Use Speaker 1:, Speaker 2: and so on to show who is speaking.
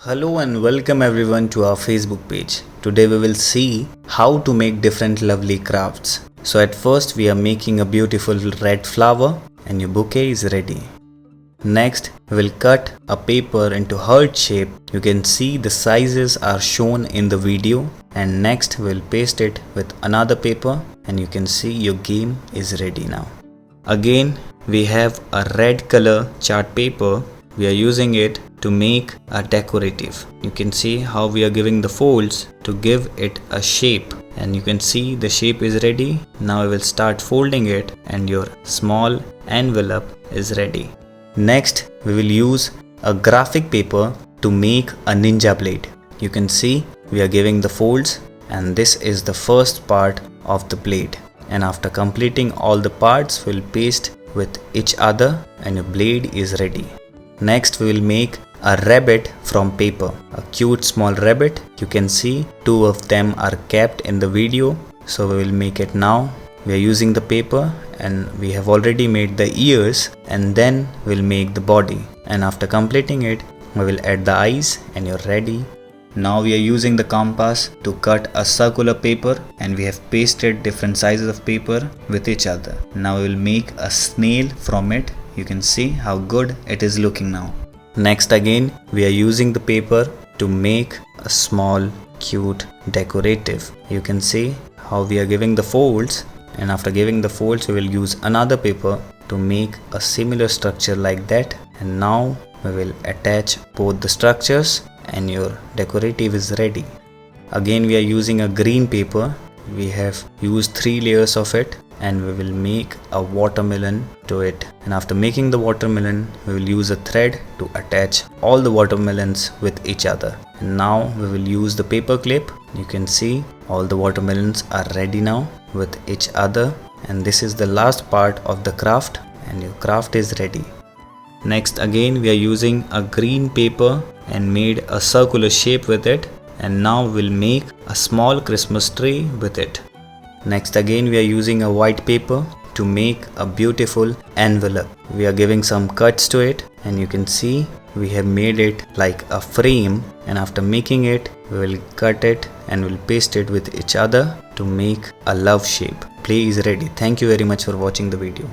Speaker 1: Hello and welcome everyone to our Facebook page. Today we will see how to make different lovely crafts. So at first we are making a beautiful red flower and your bouquet is ready. Next we will cut a paper into heart shape. You can see the sizes are shown in the video, and next we will paste it with another paper and you can see your game is ready now. Again we have a red color chart paper. We are using it to make a decorative. You can see how we are giving the folds to give it a shape, and you can see the shape is ready. Now I will start folding it and your small envelope is ready. Next we will use a graphic paper to make a ninja blade. You can see we are giving the folds, and this is the first part of the blade, and after completing all the parts we will paste with each other and your blade is ready. Next we will make a rabbit from paper, a cute small rabbit. You can see two of them are kept in the video, so we will make it now. We are using the paper and we have already made the ears, and then we'll make the body, and after completing it we will add the eyes and you're ready. Now we are using the compass to cut a circular paper, and we have pasted different sizes of paper with each other. Now we will make a snail from it. You can see how good it is looking now. Next again we are using the paper to make a small cute decorative. You can see how we are giving the folds, and after giving the folds we will use another paper to make a similar structure like that, and now we will attach both the structures and your decorative is ready. Again we are using a green paper. We have used 3 layers of it, and we will make a watermelon to it, and after making the watermelon we will use a thread to attach all the watermelons with each other. And now we will use the paper clip. You can see all the watermelons are ready now with each other, and this is the last part of the craft, and your craft is ready. Next again we are using a green paper and made a circular shape with it, and now we'll make a small Christmas tree with it. Next again we are using a white paper to make a beautiful envelope. We are giving some cuts to it, and you can see we have made it like a frame, and after making it we will cut it and we'll paste it with each other to make a love shape. Play is ready. Thank you very much for watching the video.